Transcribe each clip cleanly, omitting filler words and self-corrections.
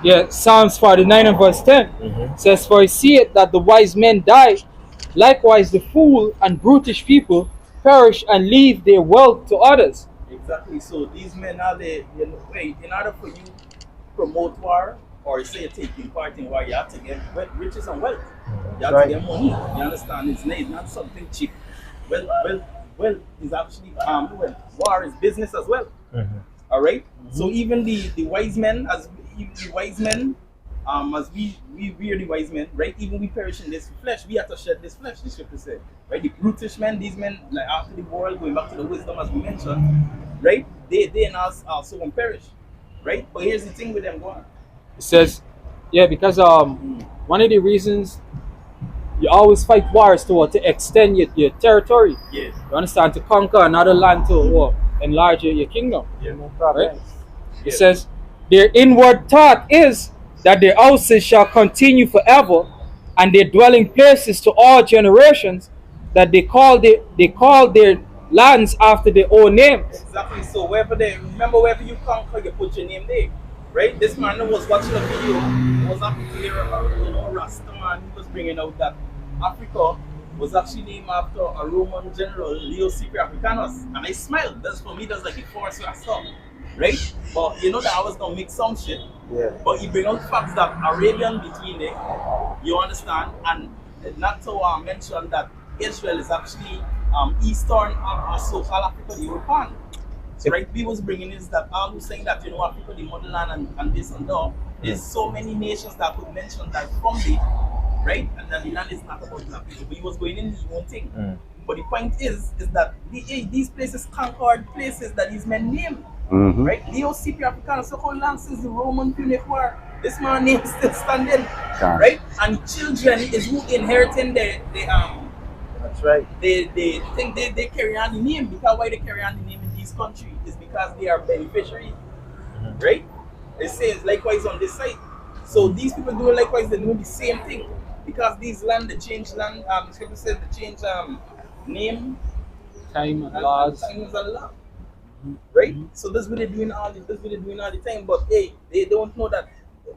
Yeah, Psalms 49 and verse 10 says, "For I see it that the wise men die, likewise the fool and brutish people perish and leave their wealth to others." Exactly. So these men are the, wait, in order for you promote war or say taking part in war, you have to get riches and wealth. You have to get money. You understand? It's not something cheap. Well, is actually well, war is business as well. All right? So even the wise men, as we are the wise men, right? Even we perish in this flesh, we have to shed this flesh, the scripture said. Right? The brutish men, these men, like after the world, going back to the wisdom as we mentioned, right? They and us also won't perish. Right? But here's the thing with them, go on. It says, yeah, because one of the reasons you always fight wars to extend your territory. Yes. You understand? To conquer another land to enlarge your kingdom. Yeah. Right? It says, "Their inward thought is that their houses shall continue forever, and their dwelling places to all generations, that they call their lands after their own names." Exactly. So wherever you conquer, you put your name there. Right? This man was watching a video, was happy to hear about, Rasta man, he was bringing out that Africa was actually named after a Roman general, Leo Africanus. And I smiled. That's for me, that's like a force Rasta. Right? But you know that I was gonna make some shit. Yeah. But he bring out facts that Arabian between there, you understand, and not to mention that Israel is actually eastern of so-called Africa, the European. So right, we was bringing is that all who's saying that Africa, the motherland and this and that. There's so many nations that could mention that from there, right? And then the land is not about black people, but he was going in his own thing. But the point is that these places conquered places that these men named. Right? Leo Africanus, so called land since the Roman Punic War. This man name still standing. Right? And children is who inheriting the That's right. They think they carry on the name. Because why they carry on the name in this country is because they are beneficiary. Right? It says likewise on this side. So these people do likewise, they do the same thing. Because these land, they change land, the scripture says they change name, Time and laws. times and law. Right? So that's what they're doing all the time. But hey, they don't know that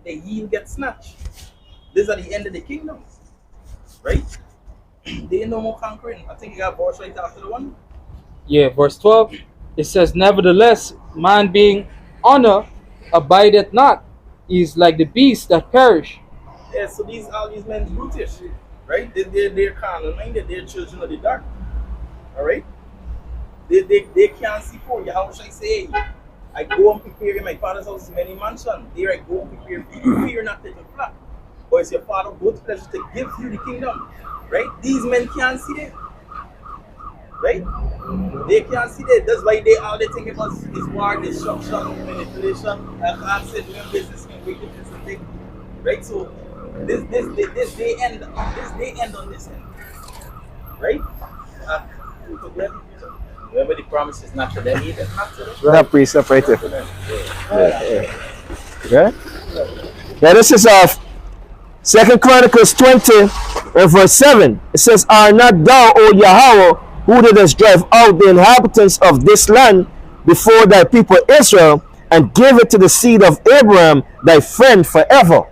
the yield gets snatched. This is at the end of the kingdom. Right? They ain't no more conquering. I think you got verse right after the one. Yeah, verse 12. It says, "Nevertheless, man being honor abideth not, he is like the beasts that perish." Yeah, so all these men brutish, right? They're carnal minded, they're children of the dark. Alright? They can't see for you. How should I say? I go and prepare in my father's house many mansions. There I go and prepare for you. Fear not taking flat. But it's your father good pleasure to give you the kingdom. Right? These men can't see that. Right? They can't see that. That's why all they think about is war, destruction, manipulation, and accident, doing business and wickedness and things. Right? So this they end on this end. Right? Remember the promise is not to them either. That precept right there. Yeah. Yeah, this is Second Chronicles 20 and verse 7. It says, "Are not thou, O Yahweh, who didst drive out the inhabitants of this land before thy people Israel, and give it to the seed of Abraham, thy friend, forever?"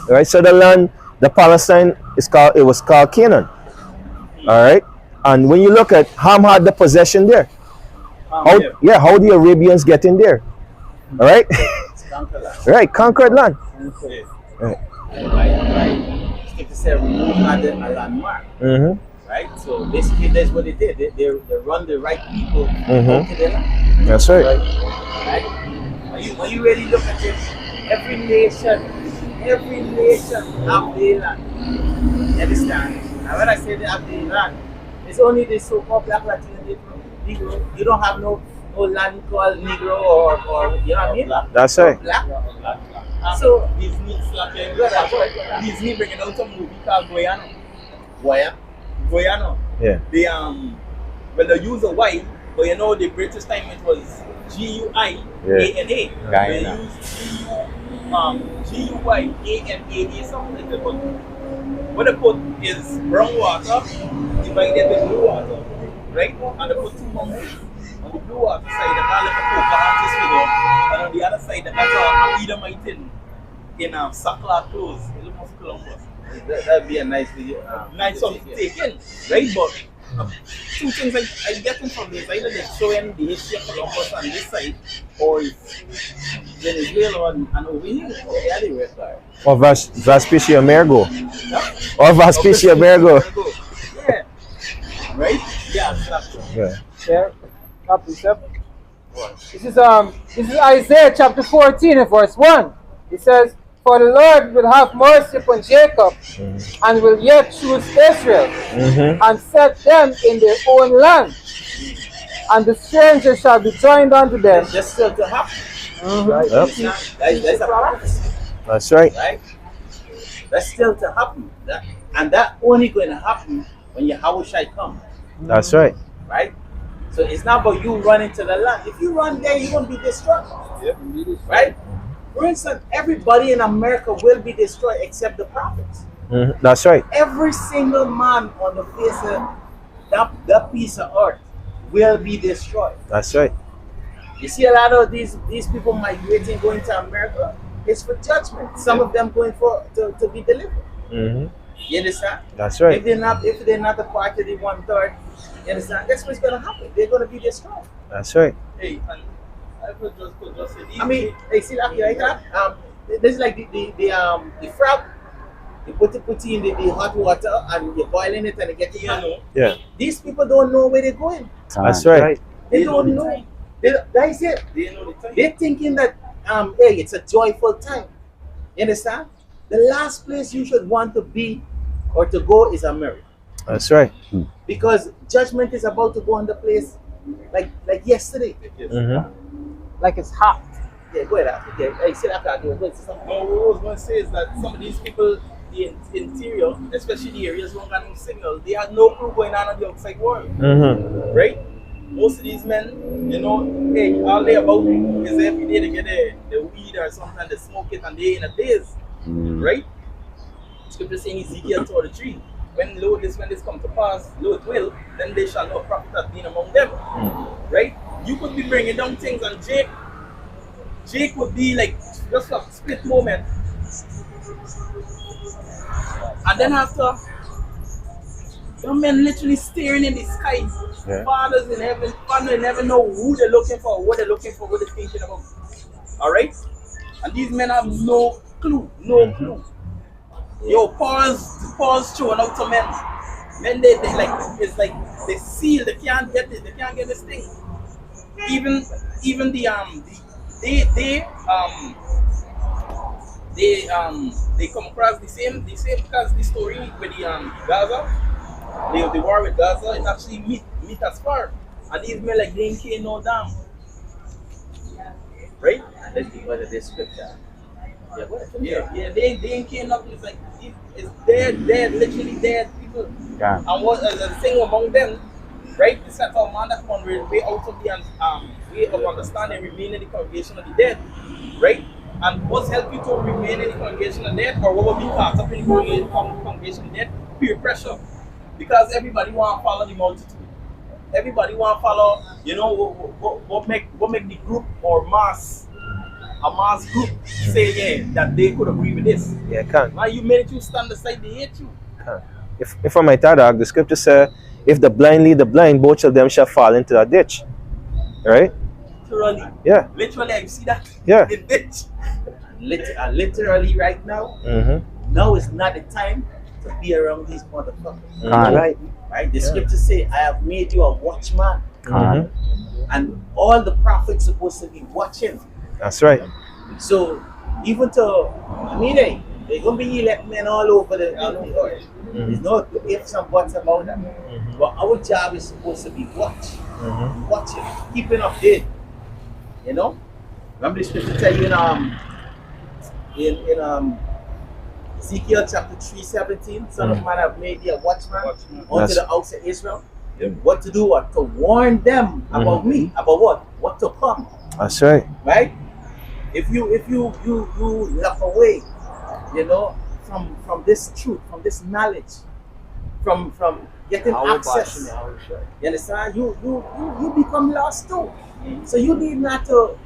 All right, so the land, the Palestine, was called Canaan. All right, and when you look at Ham had the possession there. How the Arabians get in there? All right, right, conquered land. Right. If you say remove a landmark. Right? So basically that's what they did. They run the right people into their land. That's right. Right? When you really look at it, every nation have their land. You understand? And when I say they have their land, it's only the so-called black Latino Negro. You don't have no land called Negro or you know what I mean? That's right. Black. So Disney bringing out a movie called Guyana. Guyana. Yeah. They use a Y, but the British time it was Guiana. They use Guiana something like that. But what they put is brown water divided with blue water, right? And they put two mountains. On the blue water side, they call it a Pocahontas figure, and on the other side, they got a Edomite in sackcloth clothes. It looks like Columbus. That'd be a nice video. Nice one to take in, right? But two things I getting from this, either they're showing the history of Columbus on this side, or it's Venezuela and over here. Yeah, they were sorry. Or Vespucci Amerigo. Yeah. Or Vespucci Amerigo. Yeah. Right? Yeah, exactly. Yeah. Yeah. Chapter 7. This is Isaiah chapter 14 and verse 1. It says, "For the Lord will have mercy upon Jacob, and will yet choose Israel, and set them in their own land. And the stranger shall be joined unto them." That's still to happen. Right? Yep. That's a prophecy. That's right. Right? That's still to happen. And that only going to happen when Yahweh come. That's right. Right? So it's not about you running to the land. If you run there, you're going to be destroyed. Yep. Right? For instance, everybody in America will be destroyed except the prophets. That's right. Every single man on the face of that piece of earth will be destroyed. That's right. You see a lot of these people migrating, going to America, it's for judgment. Some of them going to be delivered. You understand? That's right. If they're not the part of the 1/3, you understand? That's what's gonna happen. They're gonna be destroyed. That's right. Hey, and I could just say these I mean, hey, see that like that? This is like the frog. You put it in the hot water and you're boiling it and you get it. Yeah. These people don't know where they're going. That's right. They don't know. That's it. they know the time. They're thinking that hey, it's a joyful time. You understand? The last place you should want to be or to go is America. That's right. Because judgment is about to go on the place like yesterday. Like it's hot. Yeah, go ahead. Okay. Hey, see that card. Go ahead, say something. No, what I was going to say is that some of these people, the interior, especially the areas who got no signal, they had no clue going on the outside world. Right? Most of these men, you know, hey, all they about is every day to get the weed or something, they smoke it and they in a daze. Right? Scripture saying Ezekiel 33. When this come to pass, lo it will, then they shall know a prophet has been among them. Right? You could be bringing down things and Jake would be like just a split moment. And then after, some men literally staring in the sky. Yeah. Fathers in heaven, Father never know who they're looking for, what they're looking for, what they're thinking about. Alright? And these men have no clue. Yo, Paul's throwing out to men. Men they like it's like they seal, they can't get it, they can't get this thing. Even they come across the same because the story with the Gaza, the war with Gaza, it actually meet as far. And these men like they ain't care no damn. Right? And that's because of this scripture. Yeah, what? Yeah, they ain't care nothing. It's like it's dead, literally dead people. Yeah. And what the thing among them, right? It's that our man that come on way out of the way of understanding remain in the congregation of the dead, right? And what's help you to remain in the congregation of the dead, or what will be caught up in the congregation of the dead? Peer pressure, because everybody want to follow the multitude. Everybody want to follow, you know, what make the group or a mass group say that they could agree with this. Yeah, can't. Now you made you stand aside, they hate you. If I might add, the scripture says, if the blind lead the blind, both of them shall fall into the ditch. Right? Literally. Yeah. Literally, I see that. Yeah. The ditch. Literally right now, now is not the time to be around these motherfuckers. Right? The scripture say, I have made you a watchman. And all the prophets supposed to be watching. That's right. So even they're gonna be elect men all over the earth. There's no ifs and buts about that. But our job is supposed to be watching, keeping updated. You know? Remember the scripture tell you in Ezekiel chapter 3:17, Son of Man, have made thee a watchman unto the house of Israel. What to do? What to warn them about me, about what? What to come. That's right. Right? If you look away, you know, from this truth, from this knowledge, from getting access, you understand? You become lost too. So you need not to,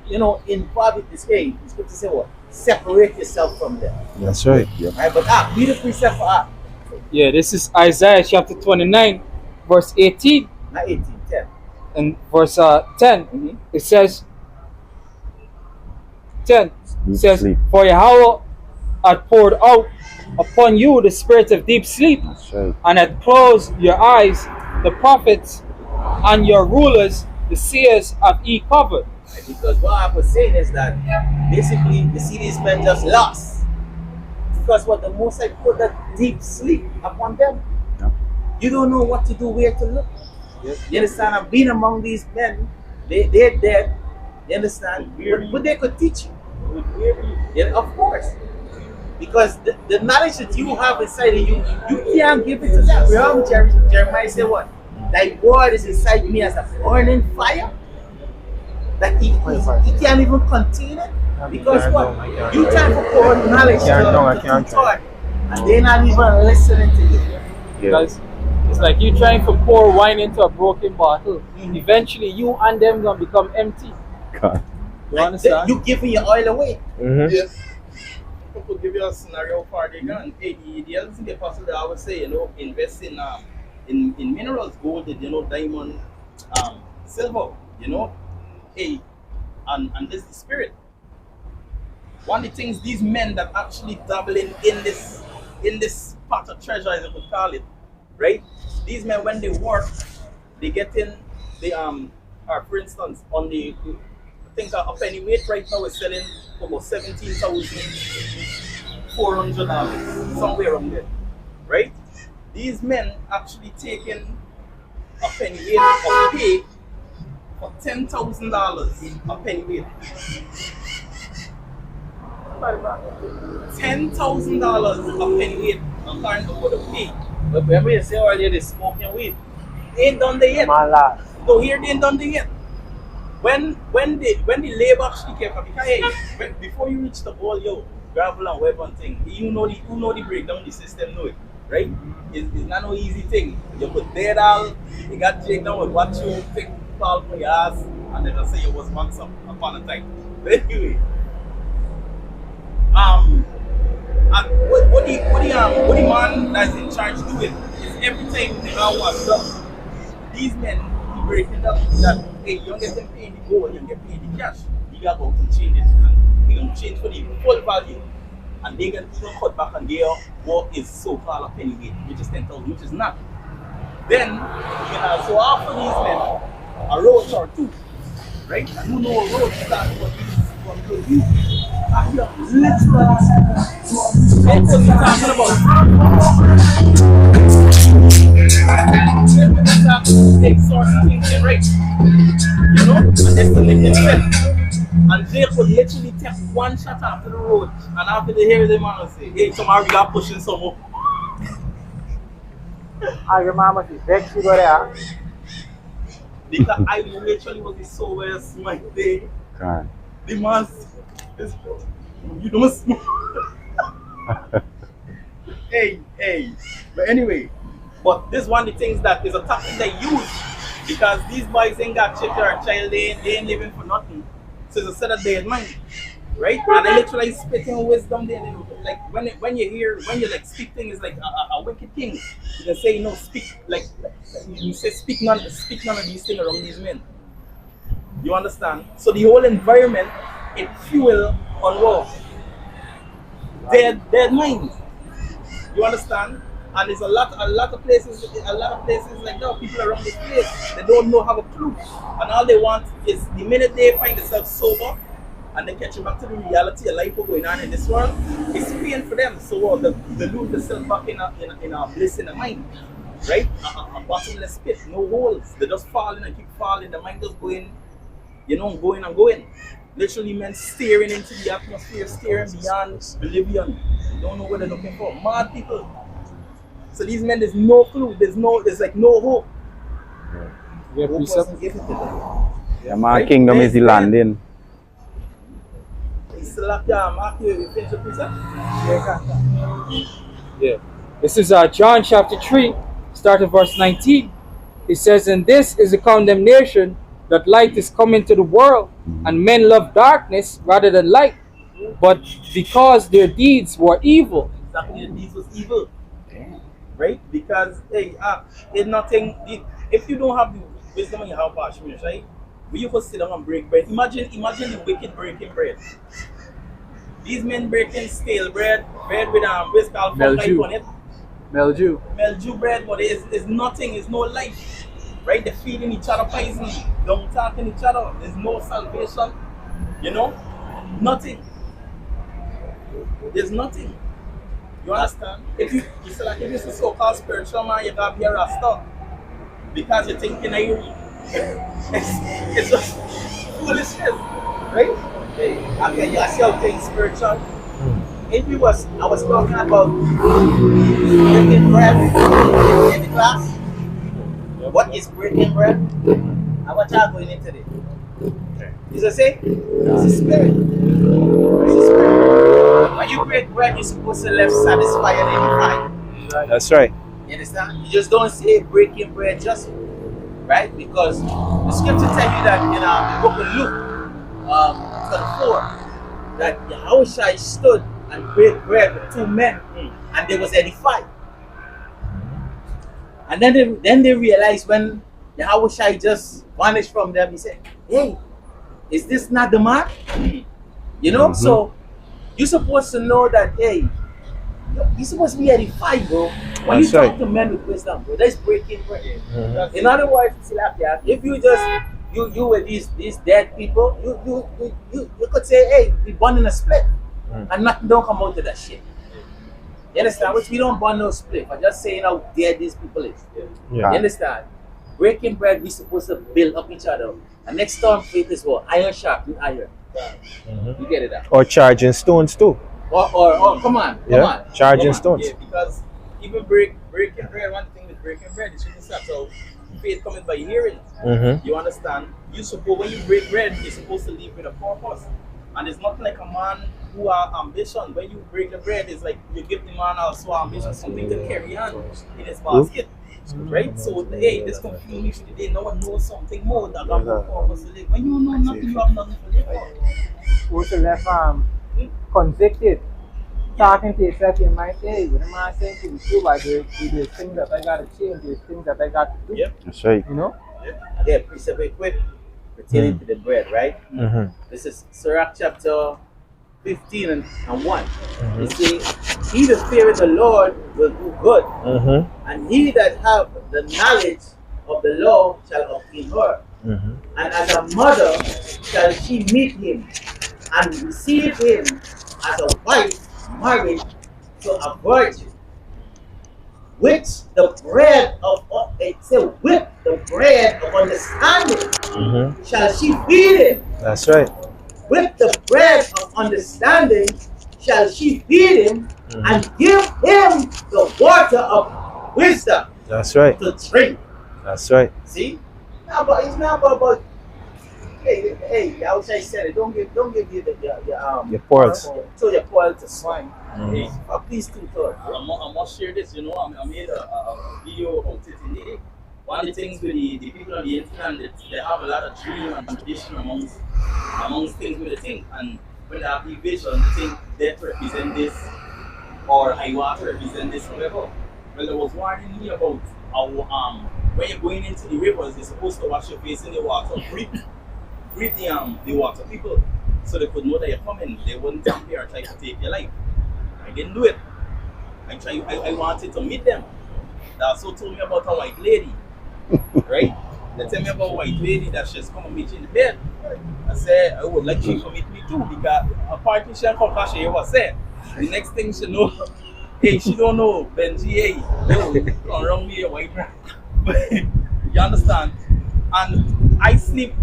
involve it this way. The scripture say what? Separate yourself from them. That's right. Yeah. Right? But be the precept for Ak. Yeah, this is Isaiah chapter 29, verse 18 Not 18, 10. and verse 10. Mhm. It says, 10 Deep says, sleep. For Yahweh hath poured out upon you the spirit of deep sleep, That's right. and hath closed your eyes, the prophets, and your rulers, the seers, have he covered. Right? Because what I was saying is that basically you see these men just lost. Because what the Most High put that deep sleep upon them. Yeah. You don't know what to do, where to look. Yes. You understand? I've been among these men. They're dead. You understand? But they could teach you. Yeah, of course. Because the knowledge that you have inside of you, you can't give it to them. Remember Jeremiah said what? Thy word is inside me as a burning fire. That he can't even contain it. Because what? You try to pour knowledge to taught, and they're not even listening to you. Yeah. Because it's like you trying to pour wine into a broken bottle. Eventually, you and them gonna become empty. God. You understand? You giving your oil away. Mm-hmm. Yes. I could give you a scenario for the gun. Hey, the other thing possible I would say, invest in minerals, gold, diamond, silver, hey, and this is the spirit. One of the things these men that actually dabbling in this pot of treasure, as I would call it, right? These men when they work, they get in for instance, on the I think a penny weight right now is selling for about $17,400, somewhere around there, right? These men actually taking a penny weight of pay for $10,000 a penny weight. $10,000 a penny weight. I'm trying to put a pay. But remember you say earlier they smoking weed. They ain't done there yet. So here they ain't done there yet. When the labor actually came from, because hey, before you reach the ball, gravel and weapon thing, you know the breakdown the system know it, right? It's not no easy thing. You put dead all, you got Jake down with what you take fall for your ass, and then I say you was once upon a time. But anyway, what the man that's in charge doing is every time they are what's up, these men breaking up that hey, you don't get them paid the gold, you don't get paid the cash. You got to change it. And they're going to change for the full value. And they can even cut back on their what is so called a penny weight, which is 10,000, which is not. Then you can also offer these men a road or two. Right? And you know a road starts from you. And you're literally that's what you're talking about. Take certain things in right. You know? And that's the limit set. And they could literally take one shot after the road. And after they hear the man say, hey, tomorrow we are pushing some more. I remember the vex you go there. Because I literally was the soberest my day. God. The man says, you don't smoke. Hey. But anyway, but this one of the things that is a tactic they use because these boys ain't got children or child, they ain't living for nothing. So it's a set of dead mind. Right? And they literally spitting wisdom there. Like when you like speak things like a wicked king, you can say speak like you say speak none of these things around these men. You understand? So the whole environment it fuel on what? Dead minds. You understand? And there's a lot of places like that, people around this place, they don't know have a clue. And all they want is the minute they find themselves sober and they catch back to the reality of life going on in this world, it's pain for them. So they lose themselves back in a bliss in the mind. Right? A bottomless pit, no holes. They just falling and keep falling, the mind just going, going and going. Literally men staring into the atmosphere, staring beyond oblivion. They don't know what they're looking for. Mad people. So these men, there's no clue, there's like no hope. Yeah, Hope wasn't given to them. Yeah, my kingdom is the landing. Yeah. This is John chapter 3, start at verse 19. It says, and this is the condemnation that light is coming to the world, and men love darkness rather than light, but because their deeds were evil. Exactly, this was evil, right? Because hey, it's nothing. If you don't have the wisdom and you have passion, right? When you could sit down and break bread, imagine the wicked breaking bread. These men breaking stale bread, bread with what's called fungi on it, Melju. mildew bread, but it's nothing. It's no life, right? They're feeding each other poison, don't talking each other. There's no salvation, you know, nothing. There's nothing. You understand? If you say like if it's a so-called spiritual man, you gotta be a rasta because you're thinking you it's just foolishness, right? Hey, okay, you ask your thing spiritual. If you was I was talking about breaking bread in the class. What is breaking bread? I want y'all going into it. Is it say? It's a spirit. It's a spirit. When you break bread, you're supposed to left satisfied and edified. That's right. You understand? You just don't say breaking bread just right because the scripture tell you that in the book of Luke, 24, that Yahushua stood and break bread with two men and they was edified. And then they realized when Yahushua just vanished from them, he said, hey, is this not the man? You know, so you're supposed to know that, hey, you're supposed to be edified, bro. When That's you talk right. to men with wisdom, bro, that's breaking bread. In other words, if you just you with these dead people, you could say, hey, we born in a split, and nothing don't come out of that shit. You understand? Which we don't burn no split. I'm just saying how dead these people is. Yeah. You understand? Breaking bread, we supposed to build up each other. And next time faith is what? Iron sharp iron. You get it out. Or charging stones too. Or come on. Charging Come on. stones. Yeah, because even breaking bread, one thing with breaking bread is you start so faith coming by hearing. You understand? You suppose when you break bread, you're supposed to live with a purpose. And it's not like a man who have ambition. When you break the bread, it's like you give the man also ambition, something to carry on in his basket. Right? So hey, this confused me today. No one knows something more that got more purpose to live. When you know nothing, you have nothing to live for. Also left convicted. Talking to yourself in my day, when a man saying to me, there's things that I gotta change, there's things that I got to do. Yep. That's right. You know? Yeah, precept equipped pertaining to the bread, right? This is Sirach chapter 15 and 1. It says, he that feareth the Lord will do good, and he that have the knowledge of the law shall obtain her. And as a mother shall she meet him, and receive him as a wife married to a virgin. With the bread of with the bread of understanding shall she feed him. That's right. With the bread of understanding shall she feed him and give him the water of wisdom That's right. to drink. That's right. See? Now, but it's not about hey, I wish I said it. Don't give you Your pearls. So your pearl to swine. Hey, please do thought. I'm gonna share this. You know, I made a video about it today. One of the things with the people on the internet, they have a lot of dream and tradition amongst things with the thing. And when they have the vision, they think death represent this, or I want to represent this, whatever. Well, there was warning me about how when you're going into the rivers, you're supposed to wash your face in the water, breathe the water people, so they could know that you're coming. They wouldn't come here and try to take your life. I didn't do it. I wanted to meet them. They also told me about a white lady, right? They tell me about a white lady that she's come and meet you in the bed. I said I would like she to meet me too because apparently she come because she was saying. The next thing she know, hey, she don't know Benji, hey, come around me a white man. You understand? And I sleep.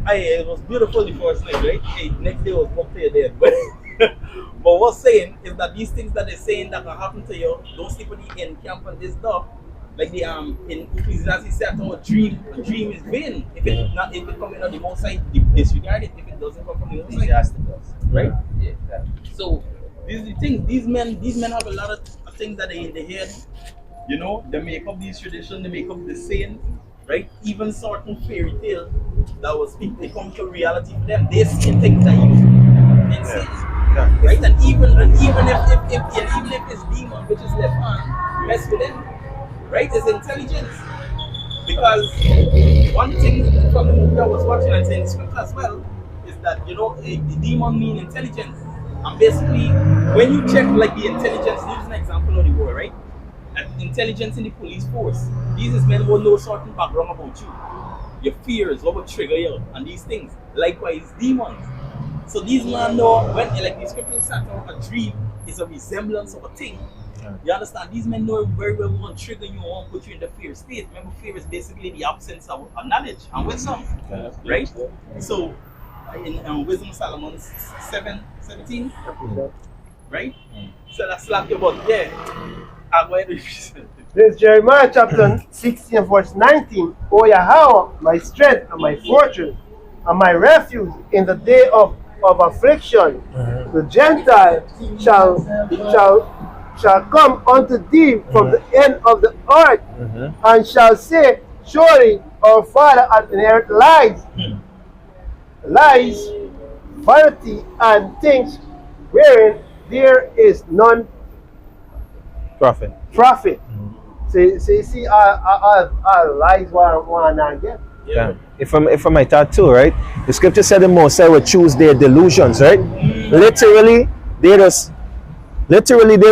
It was beautiful the first night, right? Hey, next day was up to your dead. But what's saying is that these things that they're saying that can happen to you, don't sleep in the end camp and this stuff. Like the in Ecclesiastes said, a dream is vain. If it coming on the most side, disregard it. If it doesn't come from the most side, right? Yeah. So these are the things. These men have a lot of things that are in their head. You know, they make up these traditions, they make up the saying. right? Even certain fairy tale that was become to reality for them. They see things that you didn't see. Right? And even if it's demon which is left hand mess with them, right? It's intelligence. Because one thing from the movie I was watching and saying scripture as well is that the demon mean intelligence. And basically when you check like the intelligence, use an example of the war, right? And intelligence in the police force. These is men who know certain background about you. Your fears, what will trigger you, and these things. Likewise, demons. So these men know when like the scripture said a dream is a resemblance of a thing. You understand? These men know very well what trigger you, what put you in the fear state. Remember, fear is basically the absence of knowledge and wisdom, right? So, in Wisdom of Solomon 7:17, right? So that's like about This is Jeremiah chapter 16 verse 19. O Yahweh, my strength and my fortress, and my refuge in the day of affliction. The Gentile shall come unto thee from the end of the earth, and shall say, surely our father hath inherited lies, vanity, and things wherein there is none Prophet. So you see, our lies one again. Yeah. If I might add too, right? The scripture said the Mosai would choose their delusions, right? Literally, they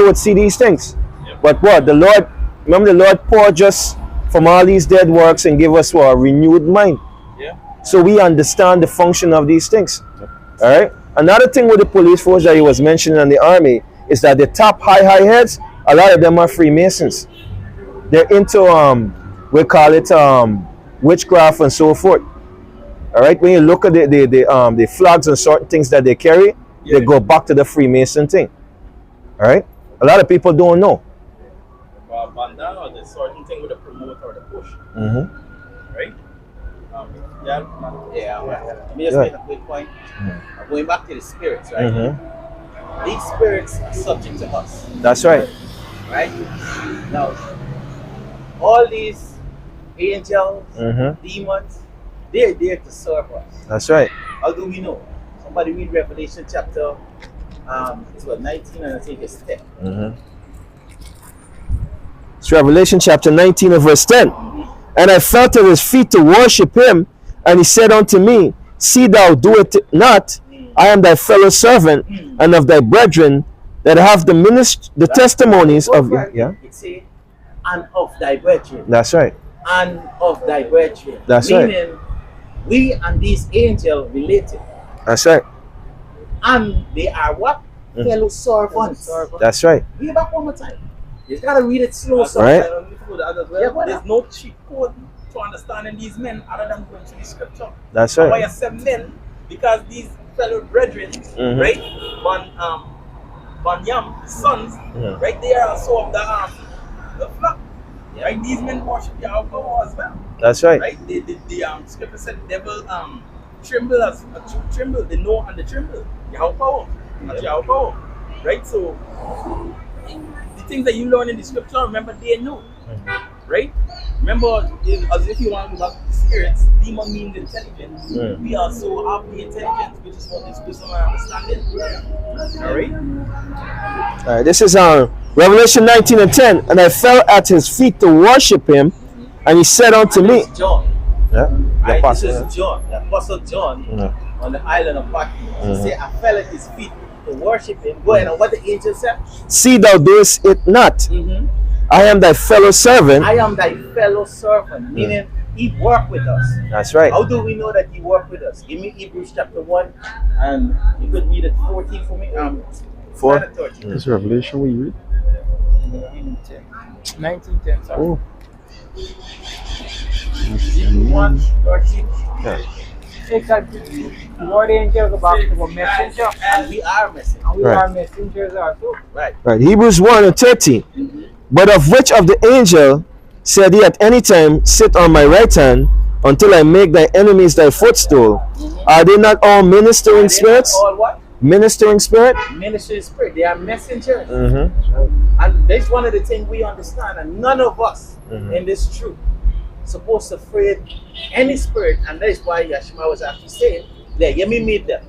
would see these things. But what? Remember the Lord poured us from all these dead works and give us what? A renewed mind. Yeah. So we understand the function of these things. Alright? Another thing with the police force that he was mentioning in the army is that the top high heads, a lot of them are Freemasons. They're into we call it witchcraft and so forth. Alright, when you look at the flags and certain things that they carry, they go back to the Freemason thing. Alright? A lot of people don't know. Bandana or the certain thing with the promote or the push. Right? Let me just make a quick point. Going back to the spirits, right? These spirits are subject to us. That's right. Right? Now, all these angels, demons, they're there to serve us. That's right. How do we know? Somebody read Revelation chapter it's what, 19 and I think it's 10. It's Revelation chapter 19 and verse 10. And I fell at his feet to worship him, and he said unto me, see thou do it not. I am thy fellow servant and of thy brethren that have the testimonies of you. Yeah. It says, and of thy brethren. That's right. And of thy brethren. That's Meaning, right. we and these angels related. That's right. And they are what? Fellow servants. That's right. Read it back one more time. You gotta read it slow. Right. There's no cheat code to understanding these men other than going to the scripture. That's right. Why I said men? Because these fellow brethren, right? Banyam, sons, right? They are also of the flock. Right? These men worship Yahweh as well. That's right. Right? The scripture said the devil tremble as tremble, the know and the tremble. Yahweh, not Yahweh. Right? So the things that you learn in the scripture, remember they know. Right? Remember, as if you want to go back to the spirits, demon means intelligence. We also have the intelligence, which is what this wisdom and understanding. Alright? This is Revelation 19 and 10. And I fell at his feet to worship him, and he said unto me, John. Yeah. This is John, the Apostle John, on the island of Patmos. He said, I fell at his feet to worship him. Go ahead, and what the angel said? See thou doest it not. I am thy fellow servant. I am thy fellow servant, meaning he worked with us. That's right. How do we know that he worked with us? Give me Hebrews chapter 1, and you could read it 14 for me. 4. 13. This Revelation we read? 19:10. Sorry. Oh. 1, 13. Yeah. Exactly. What angels about the messenger, And we are messengers. and we Right. are messengers also. Right. Right. Hebrews 1 and 13. But of which of the angel said he at any time, sit on my right hand until I make thy enemies thy footstool? Are they not all ministering spirits? All what? Ministering spirit? Ministering spirit. They are messengers. And that's one of the things we understand, and none of us in this truth supposed to afraid any spirit, and that is why Yashima was actually saying, "Let me meet them."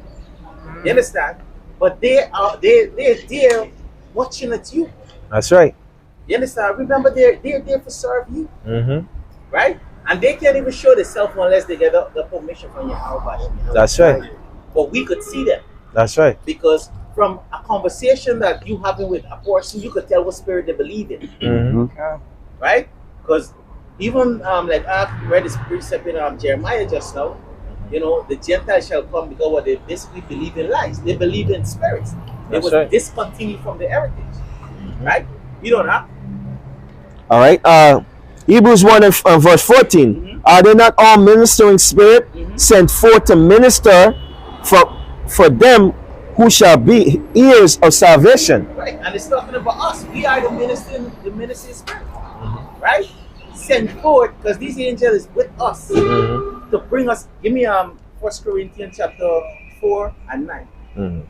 You understand? But they're there watching at you. That's right. You understand? Remember, they're there to serve you, Mm-hmm. right? And they can't even show themselves unless they get the permission from your house. That's right. But we could see them That's right. because from a conversation that you having with a person, you could tell what spirit they believe in, Mm-hmm. right? Because even like I read this precept in Jeremiah just now. You know, the Gentiles shall come because what they basically believe in lies. They believe in spirits. They That's was right. discontinued from the heritage, right? You know that. All right. Hebrews 1 and verse 14. Mhm. Are they not all ministering spirit Mhm. sent forth to minister for them who shall be ears of salvation? Right, and it's talking about us. We are the ministering spirit, right? Sent forward because these angels is with us to bring us. Give me 1 Corinthians chapter 4 and 9. Mm-hmm.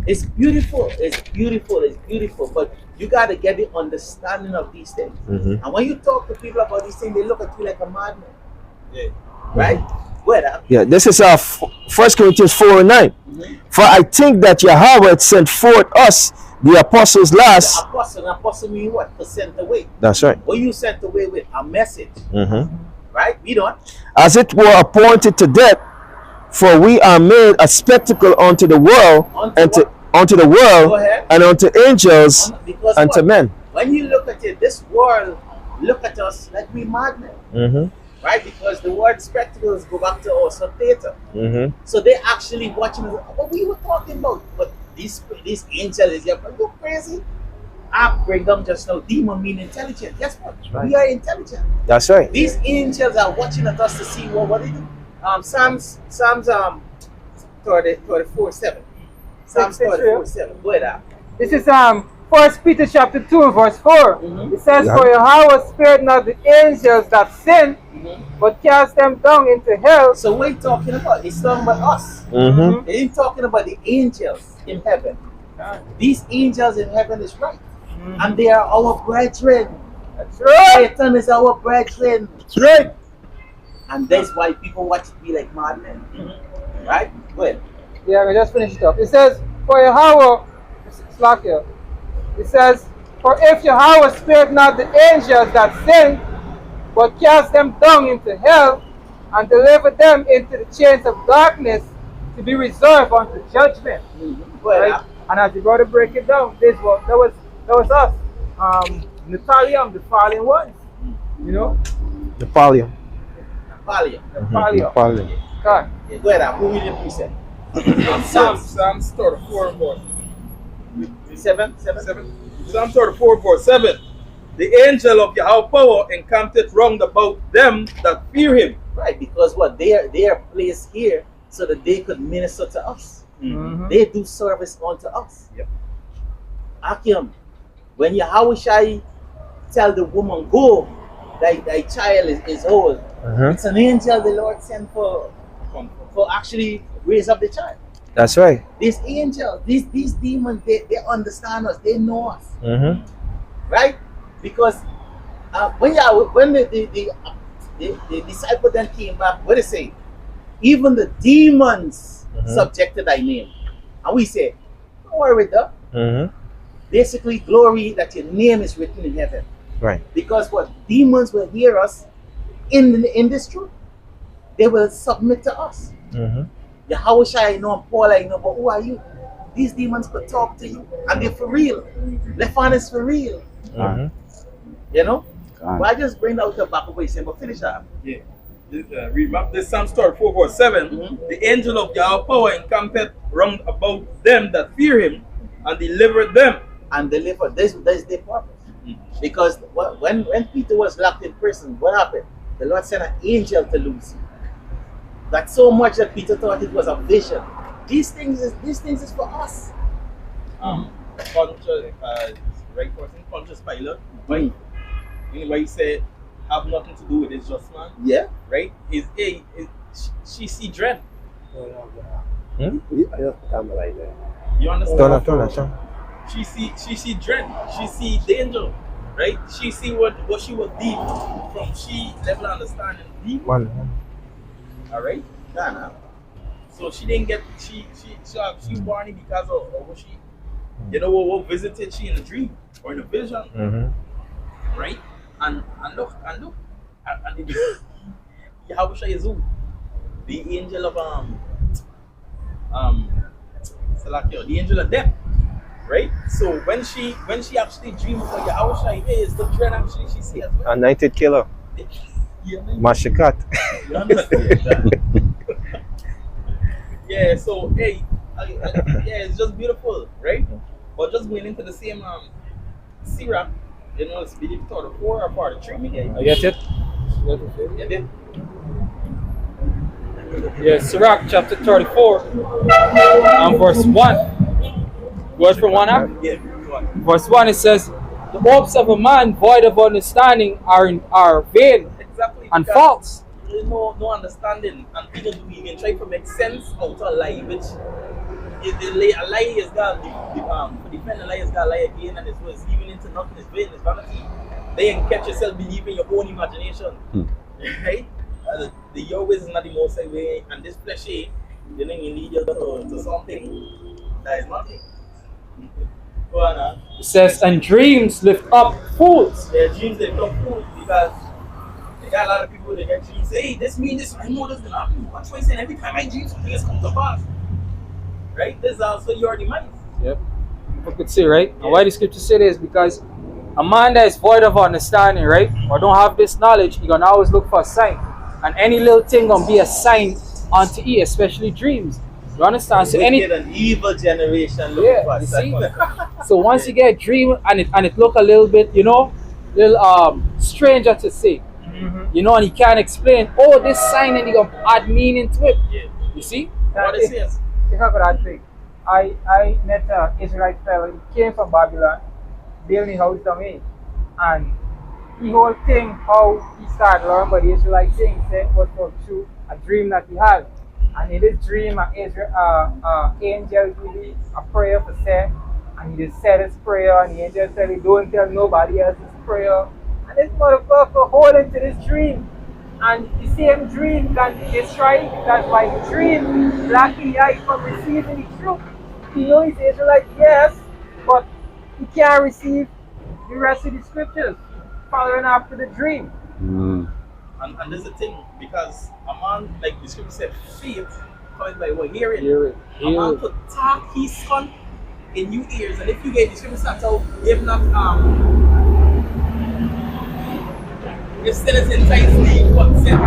It's beautiful. It's beautiful. It's beautiful. But you got to get the understanding of these things. Mhm. And when you talk to people about these things, they look at you like a madman, Yeah. right? Well, Yeah, this is 1 Corinthians 4 and 9. Mhm. For I think that Yahweh had sent forth us, the apostles last. An apostle mean what? To send away. That's right. What you sent away with? A message, Mm-hmm. right? We don't. As it were appointed to death, for we are made a spectacle unto the world, Unto unto the Go world, ahead. and unto angels, Because and to what? men. When you look at it, this world look at us like we madmen, Mm-hmm. right? Because the word spectacles go back to also theater. Mm-hmm. So they actually watching us. What we were talking about, but these angels is you crazy. I bring them just now. Demon mean intelligent. Guess what? Right. We are intelligent. That's right. These angels are watching at us to see what they do. Psalms 34:7. Psalms 34:7. Go ahead. This is 1 Peter chapter 2 and verse 4. Mhm. It says, Yeah. "For Yahweh spared not the angels that sinned, but cast them down into hell." So what are you talking about? It's talking about us. Mm-hmm. They ain't talking about the angels in heaven. These angels in heaven is right. And they are our brethren. That's right. Satan is our brethren. That's right. And that's why people watch it be like madmen. Right? Well, Yeah, we just finished it up. It says, "For Yahweh," slack here. It says, "For if Yahweh spared not the angels that sinned, but cast them down into hell, and delivered them into the chains of darkness to be reserved unto judgment." well, Right? And as you go to break it down, that was us. Natalium, the fallen ones. You know? Napoleon. Napoleon. Natalium. Napoleon. God. Yeah, go ahead. Who will you present? Psalms 34 verse 7? Psalm 34 verse 7. The angel of Yahweh power encampeth round about them that fear him. Right, because what? They are placed here so that they could minister to us. Mhm. They do service unto us. Yep. Akim, when Yahweh Shai tell the woman, go, thy child is old, Mhm. it's an angel the Lord sent for actually raise up the child. That's right. These angels, these demons, they understand us, they know us, Mm-hmm. right? Because when the disciple then came back, what they say? Even the demons subjected thy name. And we say, don't worry with that. Mm-hmm. Basically, glory that your name is written in heaven. Right. Because what? Demons will hear us in this truth. They will submit to us. Mm-hmm. Yahweh Shai I know and Paul I know, but who are you? These demons could talk to you, and they're for real. Left hand is for real. Mm-hmm. You know? But I just bring out the back of what he's saying, but finish that. Yeah. Read back this Psalm 34 verse 7. Mhm. The angel of Yahweh power encampeth round about them that fear him, and delivered them. And deliver. This is their purpose. Because when Peter was locked in prison, what happened? The Lord sent an angel to loose him. That so much that Peter thought it was a vision. These things is for us. Right person, Pontius Pilate, right? Where he said, have nothing to do with this just man, Yeah. right? She see dread. You understand? Turn. She see dread. She see danger. right? She see what she was deep from she level of understanding deep. One. All right, Ghana. So she didn't get she born it because of what she, you know, what visited she in a dream or in a vision, right? And look and the Yahweh is who? The angel of Salakio, the angel of death, right? So when she actually dreams of Yahweh is the dread actually she sees as well. Anointed killer. Yeah, Mashikat. you understand? Yeah, so hey, yeah, it's just beautiful, right? But just going into the same Sirach, you know, it's believe part of 4 or part of 3 million. I get it. Yeah, then Yeah, Sirach chapter 34 and verse 1. Word from 1 up. yeah, go on. Verse 1 it says, the hopes of a man void of understanding are vain Exactly. and because false. There's no understanding, and people do even try to make sense out of a lie, which a lie is God. To defend a lie is God lie again, and it's even into nothing. It's vain. It's vanity. They can catch yourself believing your own imagination, right? The your ways is not the most way, and this fleshy, you know, you lead you to something that is nothing. Go on, It says, and dreams lift up fools. their dreams they come food because they got a lot of people that get dreams. Hey, this means this. I know this gonna happen. What's why saying every time I dream something is coming to pass, right? This is also your demise. Yep. You could see, right? And why the scripture say this? Because a man that is void of understanding, right? Or don't have this knowledge, you're gonna always look for a sign. And any little thing gonna be a sign unto you, especially dreams. You understand? So any an evil generation looking yeah, for a you see? second. So once you get a dream and it look a little bit, you know, little stranger to see. You know, and you can't explain, oh, this sign, and you gonna add meaning to it. Yeah. You see? What it says? If I could add thing, I met an Israelite fellow. He came from Babylon, building house down here, and the whole thing how he started learning about the Israelite thing said was for true a dream that he had, and in this dream, an angel gave a prayer for Seth, and he just said his prayer, and the angel said, "Don't tell nobody else his prayer." And this motherfucker holding to this dream. And the same dream can be destroyed because by the dream, blocking the eye from receiving the truth. He knows he's Israelite, yes, but he can't receive the rest of the scriptures following after the dream. And there's the thing, because a man, like the scripture said, faith comes by what? Hearing. A man could talk his son in your ears, and if you get the scripture starts out, if not if still is enticing consent,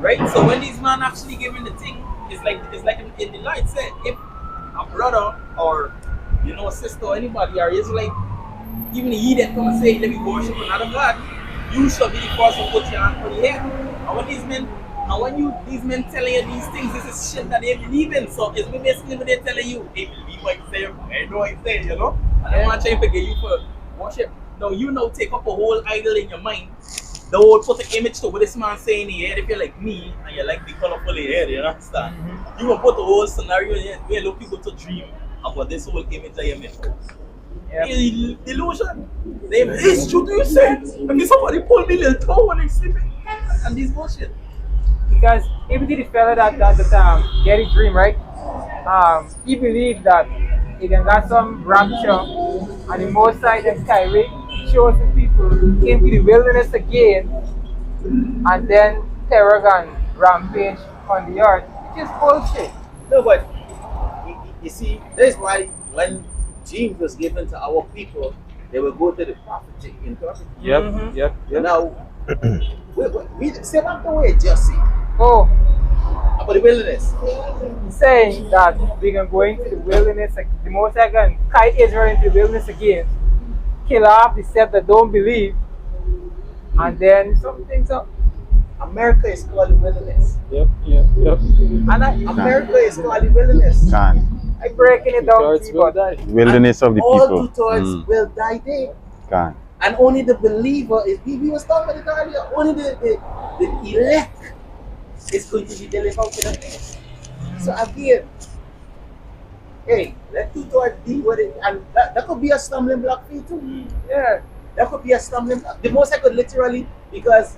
right? So when these man actually giving the thing, it's like in the light said, if a brother or you know a sister or anybody or Israelite, even the heathen come and say, let me worship another God, you shall be the first to put your hand on the head. And when these men telling you these things, this is shit that they believe in. So it's basically what they're telling you, they believe what you say, I know what you say, you know? And I'm not trying to get you for worship. No, you know, take up a whole idol in your mind. The whole put an image to what this man saying in your head. If you're like me and you like the colorful in your head, you understand? You will put the whole scenario in your head where look people to dream about this whole image that you made. Delusion. It's true to you said. I mean, somebody pull me little toe when I'm sleeping. And this bullshit. Because even the fella that get a dream, right? He believed that he can got some rapture and the most side and carry chosen people into the wilderness again and then terror and rampage on the earth, which is bullshit. No, but you see, that's why when James was given to our people, they will go to the prophet to interpret. Yep. Now, we say what the way Jesse Oh, about the wilderness. he's saying that we can go into the wilderness, the most I can kite Israel into the wilderness again, kill off the set that don't believe, and then something up. America is called the wilderness. Yep. And America is called the wilderness. Can. I'm breaking it down Guards to will you, but die. Wilderness of the All people. two-thirds will die there. Can. And only the believer is, we was talking about it earlier, only the elect is going to be delivered out to the place. So again, hey, let two-thirds be what it, and that could be a stumbling block for you too. yeah. That could be a stumbling block. The most I could literally, because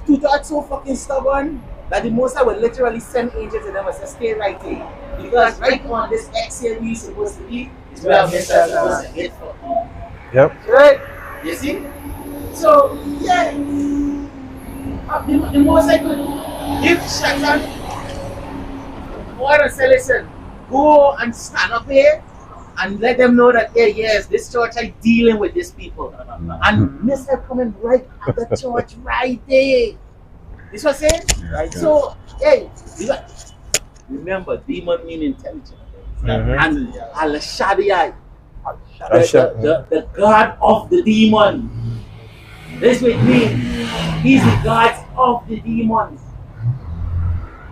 two thoughts so fucking stubborn that the most I would literally send angels to them and say, stay right here. Because right on this exhale we supposed to be is where I'm supposed to hit for. Yep. Right? You see? So, yeah. The most I could give Shatan more and say, listen, go and stand up here and let them know that, hey, yes, this church is dealing with these people. And Mr. coming right at the church right there. This what I'm saying? Right. So, hey, remember, demon mean intelligent. And Al Shaddai, the God of the demon. This with me. He's the God of the demons.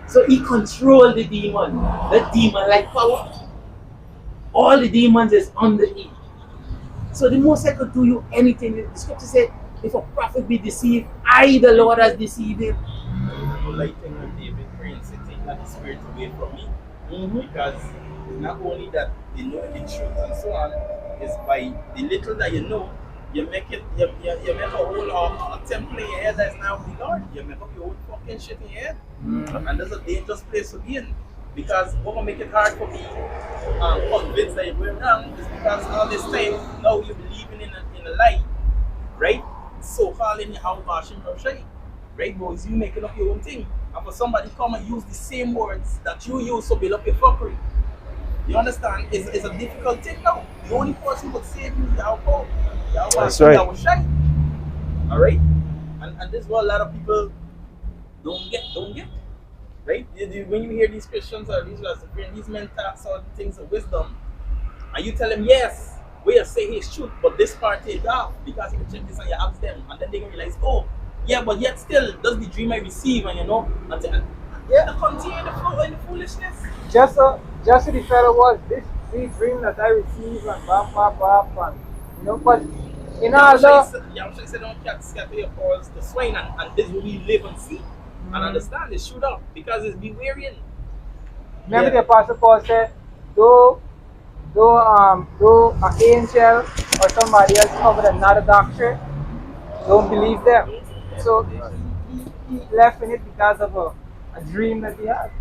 So he controls the demon. The demon like power. All the demons is under him. So the most I could do you anything. The scripture said, if a prophet be deceived, I the Lord has deceived him. Like thing with David praying, say, take not the spirit away from me. Because not only that they know the truth and so on, is by the little that you know, you make it, you make a whole temple in your head that's now the Lord. You make up your own fucking shit in your head. And that's a dangerous place to be in. Because what will make it hard for me convinced that you're going wrong is because all this time now you're believing in a lie, right? So calling your house bashing or shay, right? Boys, you making up your own thing. And for somebody to come and use the same words that you use to build up your fuckery. You understand? It's a difficult thing now. The only person who would save you is the alcohol. That's right. That was shy. Alright? And this is what a lot of people don't get. Right? When you hear these Christians or these these men talk certain things of wisdom, and you tell them, yes, we are saying it's truth, but this part is off because you can check this and you ask them, and then they can realize, oh, yeah, but yet still, that's the dream I receive, and you know, and continue the flow in the foolishness. Just to the fellow was this dream that I received and and you know, but in all the Yeah, I said, don't scatter your calls to swine, and this will we live and see. And understand it's shoot up because it's be wearying. remember the Apostle Paul said, though an angel or somebody else covered another doctrine, don't believe them. So he left in it because of a dream that he had.